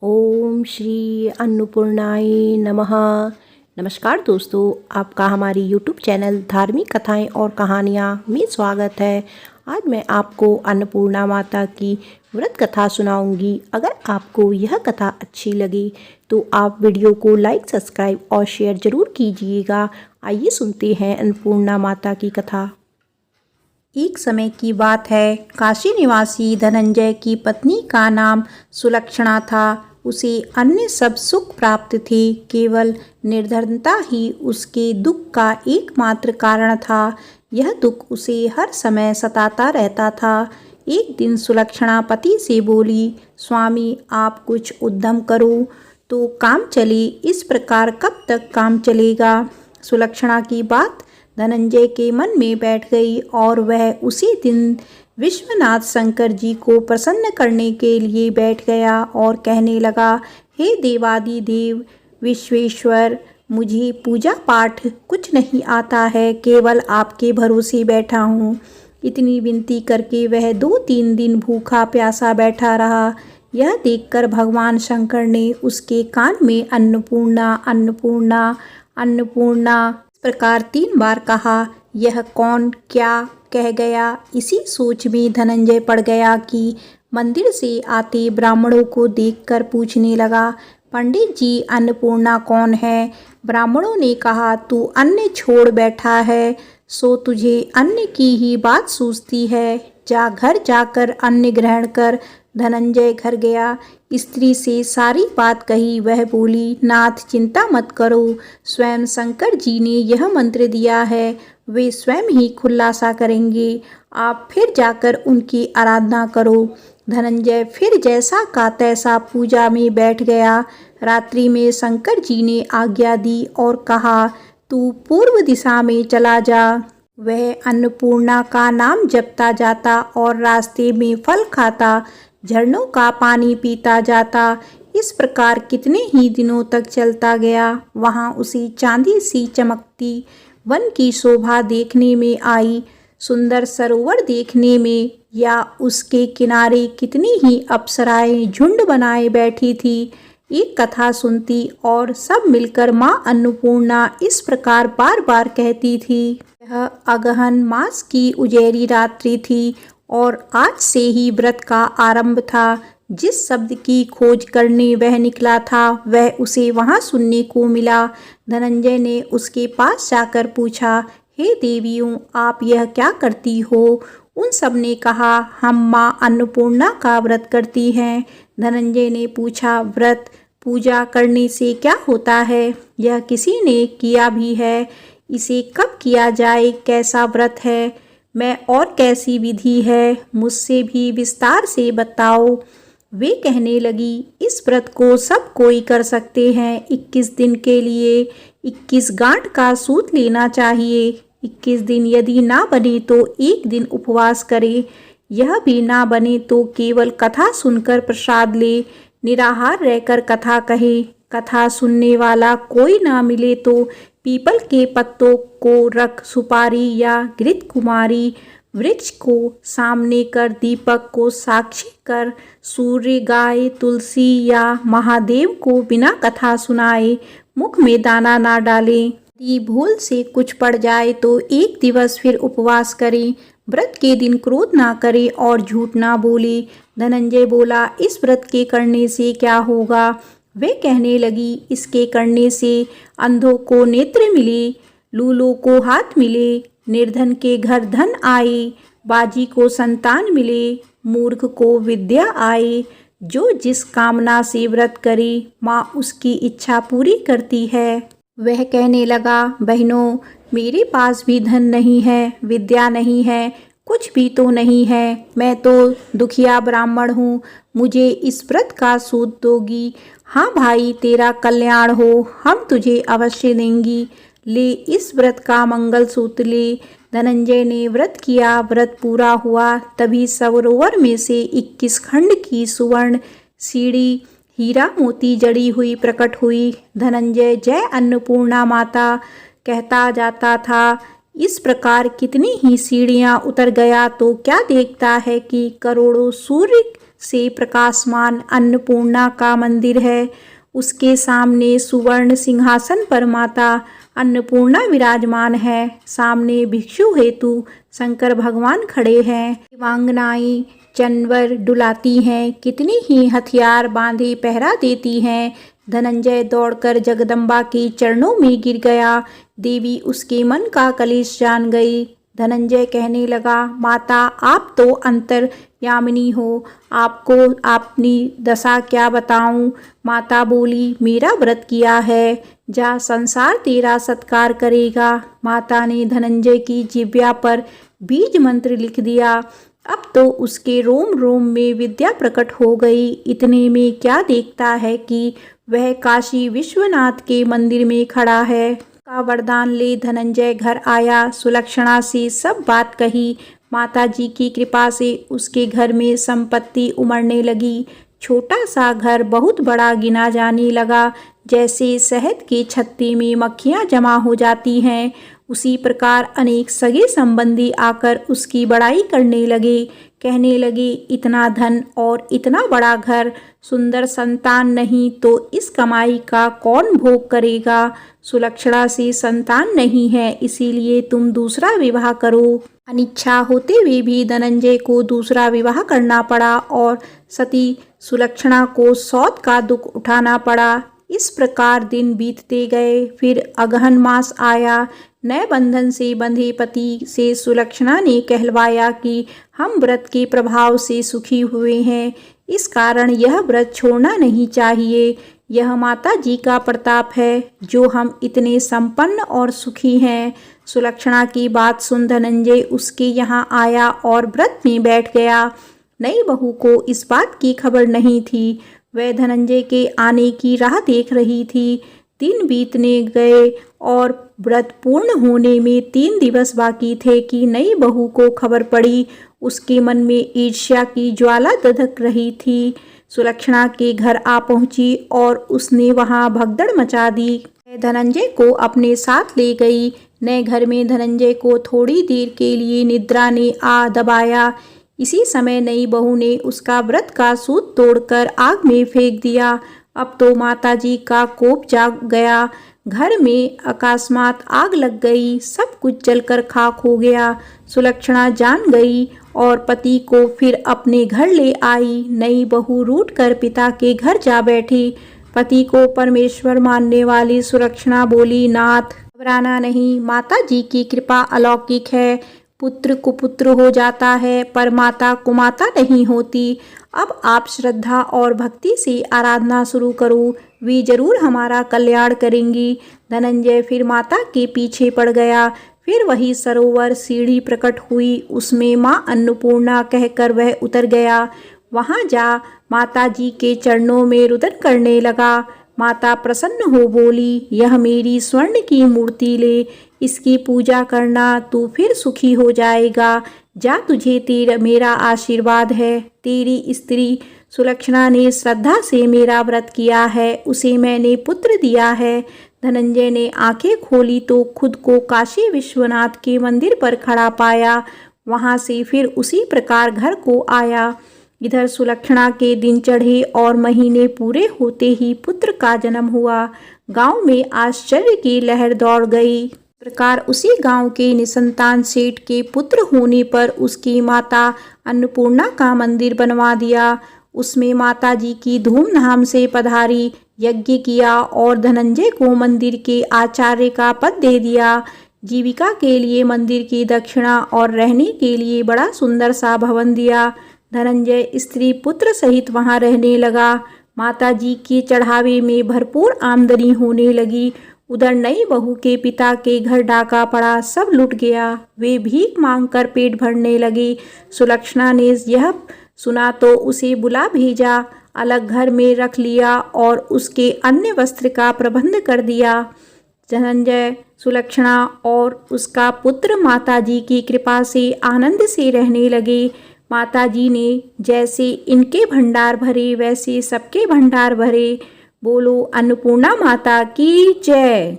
ओम श्री अन्नपूर्णाय नमः। नमस्कार दोस्तों, आपका हमारी यूट्यूब चैनल धार्मिक कथाएं और कहानियां में स्वागत है। आज मैं आपको अन्नपूर्णा माता की व्रत कथा सुनाऊंगी। अगर आपको यह कथा अच्छी लगे तो आप वीडियो को लाइक, सब्सक्राइब और शेयर ज़रूर कीजिएगा। आइए सुनते हैं अन्नपूर्णा माता की कथा। एक समय की बात है, काशी निवासी धनंजय की पत्नी का नाम सुलक्षणा था। उसे अन्य सब सुख प्राप्त थे, केवल निर्धनता ही उसके दुख का एकमात्र कारण था। यह दुख उसे हर समय सताता रहता था। एक दिन सुलक्षणा पति से बोली, स्वामी आप कुछ उद्यम करो तो काम चले, इस प्रकार कब तक काम चलेगा। सुलक्षणा की बात धनंजय के मन में बैठ गई और वह उसी दिन विश्वनाथ शंकर जी को प्रसन्न करने के लिए बैठ गया और कहने लगा, हे देवादिदेव विश्वेश्वर, मुझे पूजा पाठ कुछ नहीं आता है, केवल आपके भरोसे बैठा हूँ। इतनी विनती करके वह 2-3 दिन भूखा प्यासा बैठा रहा। यह देखकर भगवान शंकर ने उसके कान में अन्नपूर्णा अन्नपूर्णा अन्नपूर्णा प्रकार 3 बार कहा। यह कौन क्या कह गया, इसी सोच में धनंजय पड़ गया कि मंदिर से आते ब्राह्मणों को देखकर पूछने लगा, पंडित जी अन्नपूर्णा कौन है। ब्राह्मणों ने कहा, तू अन्न छोड़ बैठा है सो तुझे अन्न की ही बात सूझती है, जा घर जाकर अन्न ग्रहण कर। धनंजय घर गया, स्त्री से सारी बात कही। वह बोली, नाथ चिंता मत करो, स्वयं शंकर जी ने यह मंत्र दिया है, वे स्वयं ही खुलासा करेंगे, आप फिर जाकर उनकी आराधना करो। धनंजय फिर जैसा का तैसा पूजा में बैठ गया। रात्रि में शंकर जी ने आज्ञा दी और कहा, तू पूर्व दिशा में चला जा। वह अन्नपूर्णा का नाम जपता जाता और रास्ते में फल खाता, झरनों का पानी पीता जाता। इस प्रकार कितने ही दिनों तक चलता गया। वहाँ उसे चांदी सी चमकती वन की शोभा देखने में आई, सुंदर सरोवर देखने में, या उसके किनारे कितनी ही अप्सराएं झुंड बनाए बैठी थी। एक कथा सुनती और सब मिलकर माँ अन्नपूर्णा इस प्रकार बार बार कहती थी। यह अगहन मास की उजेरी रात्रि थी और आज से ही व्रत का आरंभ था। जिस शब्द की खोज करने वह निकला था वह उसे वहां सुनने को मिला। धनंजय ने उसके पास जाकर पूछा, हे देवियों, आप यह क्या करती हो। उन सब ने कहा, हम माँ अन्नपूर्णा का व्रत करती हैं। धनंजय ने पूछा, व्रत पूजा करने से क्या होता है, यह किसी ने किया भी है, इसे कब किया जाए, कैसा व्रत है, मैं और कैसी विधि है, मुझसे भी विस्तार से बताओ। वे कहने लगी, इस व्रत को सब कोई कर सकते हैं। 21 दिन के लिए 21 गांठ का सूत लेना चाहिए। 21 दिन यदि ना बने तो एक दिन उपवास करे। यह भी ना बने तो केवल कथा सुनकर प्रसाद ले, निराहार रहकर कथा कहे। कथा सुनने वाला कोई ना मिले तो पीपल के पत्तों को रख, सुपारी या घृत कुमारी वृक्ष को सामने कर, दीपक को साक्षी कर, सूर्य, गाय, तुलसी या महादेव को बिना कथा सुनाए मुख में दाना ना डालें। यदि भूल से कुछ पड़ जाए तो एक दिवस फिर उपवास करें। व्रत के दिन क्रोध ना करे और झूठ ना बोले। धनंजय बोला, इस व्रत के करने से क्या होगा। वे कहने लगी, इसके करने से अंधों को नेत्र मिले, लूलों को हाथ मिले, निर्धन के घर धन आए, बाजी को संतान मिले, मूर्ख को विद्या आए। जो जिस कामना से व्रत करे माँ उसकी इच्छा पूरी करती है। वह कहने लगा, बहनों, मेरे पास भी धन नहीं है, विद्या नहीं है, कुछ भी तो नहीं है, मैं तो दुखिया ब्राह्मण हूँ, मुझे इस व्रत का सूत दोगी। हाँ भाई, तेरा कल्याण हो, हम तुझे अवश्य देंगी, ले इस व्रत का मंगल सूत्र ले। धनंजय ने व्रत किया। व्रत पूरा हुआ तभी सरोवर में से 21 खंड की सुवर्ण सीढ़ी हीरा मोती जड़ी हुई प्रकट हुई। धनंजय जय अन्नपूर्णा माता कहता जाता था। इस प्रकार कितनी ही सीढ़ियां उतर गया तो क्या देखता है कि करोड़ों सूर्य से प्रकाशमान अन्नपूर्णा का मंदिर है। उसके सामने सुवर्ण सिंहासन पर माता अन्नपूर्णा विराजमान है। सामने भिक्षु हेतु शंकर भगवान खड़े हैं। देवांगनाएं जानवर डुलाती हैं, कितनी ही हथियार बांधे पहरा देती हैं। धनंजय दौड़कर जगदम्बा के चरणों में गिर गया। देवी उसके मन का कलेश जान गई। धनंजय कहने लगा, माता आप तो अंतर्यामिनी हो, आपको अपनी दशा क्या बताऊं। माता बोली, मेरा व्रत किया है, जा संसार तेरा सत्कार करेगा। माता ने धनंजय की जिह्वा पर बीज मंत्र लिख दिया। अब तो उसके रोम रोम में विद्या प्रकट हो गई। इतने में क्या देखता है कि वह काशी विश्वनाथ के मंदिर में खड़ा है। का वरदान ले धनंजय घर आया। सुलक्षणा से सब बात कही। माता जी की कृपा से उसके घर में संपत्ति उमड़ने लगी। छोटा सा घर बहुत बड़ा गिना जाने लगा। जैसे शहद के छत्ते में मक्खियाँ जमा हो जाती हैं, उसी प्रकार अनेक सगे संबंधी आकर उसकी बड़ाई करने लगे। कहने लगे, इतना धन और इतना बड़ा घर, सुंदर संतान नहीं तो इस कमाई का कौन भोग करेगा। सुलक्षणा से संतान नहीं है, इसीलिए तुम दूसरा विवाह करो। अनिच्छा होते हुए भी धनंजय को दूसरा विवाह करना पड़ा और सती सुलक्षणा को सौत का दुख उठाना पड़ा। इस प्रकार दिन बीतते गए। फिर अगहन मास आया। नए बंधन से बंधे पति से सुलक्षणा ने कहलवाया कि हम व्रत के प्रभाव से सुखी हुए हैं, इस कारण यह व्रत छोड़ना नहीं चाहिए। यह माता जी का प्रताप है जो हम इतने संपन्न और सुखी हैं। सुलक्षणा की बात सुन धनंजय उसके यहाँ आया और व्रत में बैठ गया। नई बहू को इस बात की खबर नहीं थी। वह धनंजय के आने की राह देख रही थी। दिन बीतने गए और व्रत पूर्ण होने में 3 दिवस बाकी थे कि नई बहू को खबर पड़ी। उसके मन में ईर्ष्या की ज्वाला दधक रही थी। सुलक्षणा के घर आ पहुंची और उसने वहां भगदड़ मचा दी। धनंजय को अपने साथ ले गई। नए घर में धनंजय को थोड़ी देर के लिए निद्रा ने आ दबाया। इसी समय नई बहू ने उसका व्रत का सूत तोड़कर आग में फेंक दिया। अब तो माताजी का कोप जाग गया। घर में अकस्मात आग लग गई। सब कुछ जलकर खाक हो गया। सुलक्षणा जान गई और पति को फिर अपने घर ले आई। नई बहू रूठकर पिता के घर जा बैठी। पति को परमेश्वर मानने वाली सुलक्षणा बोली, नाथ घबराना नहीं, माता जी की कृपा अलौकिक है। पुत्र कुपुत्र हो जाता है पर माता कुमाता नहीं होती। अब आप श्रद्धा और भक्ति से आराधना शुरू करो, वे जरूर हमारा कल्याण करेंगी। धनंजय फिर माता के पीछे पड़ गया। फिर वही सरोवर सीढ़ी प्रकट हुई, उसमें माँ अन्नपूर्णा कहकर वह उतर गया। वहाँ जा माता जी के चरणों में रुदन करने लगा। माता प्रसन्न हो बोली, यह मेरी स्वर्ण की मूर्ति ले, इसकी पूजा करना, तू फिर सुखी हो जाएगा। जा, तुझे तेरा मेरा आशीर्वाद है। तेरी स्त्री सुलक्षणा ने श्रद्धा से मेरा व्रत किया है, उसे मैंने पुत्र दिया है। धनंजय ने आंखें खोली तो खुद को काशी विश्वनाथ के मंदिर पर खड़ा पाया। वहां से फिर उसी प्रकार घर को आया। इधर सुलक्षणा के दिन चढ़े और महीने पूरे होते ही पुत्र का जन्म हुआ। गांव में आश्चर्य की लहर दौड़ गई। प्रकार उसी गांव के निसंतान सेठ के पुत्र होने पर उसकी माता अन्नपूर्णा का मंदिर बनवा दिया। उसमें माता जी की धूमधाम से पधारी, यज्ञ किया और धनंजय को मंदिर के आचार्य का पद दे दिया। जीविका के लिए मंदिर की दक्षिणा और रहने के लिए बड़ा सुंदर सा भवन दिया। धनंजय स्त्री पुत्र सहित वहां रहने लगा। माता जी के चढ़ावे में भरपूर आमदनी होने लगी। उधर नई बहू के पिता के घर डाका पड़ा, सब लुट गया। वे भीख मांगकर पेट भरने लगे। सुलक्षणा ने यह सुना तो उसे बुला भेजा, अलग घर में रख लिया और उसके अन्य वस्त्र का प्रबंध कर दिया। धनंजय, सुलक्षणा और उसका पुत्र माता जी की कृपा से आनंद से रहने लगे। माता जी ने जैसे इनके भंडार भरे वैसे सबके भंडार भरे। बोलो अन्नपूर्णा माता की जय।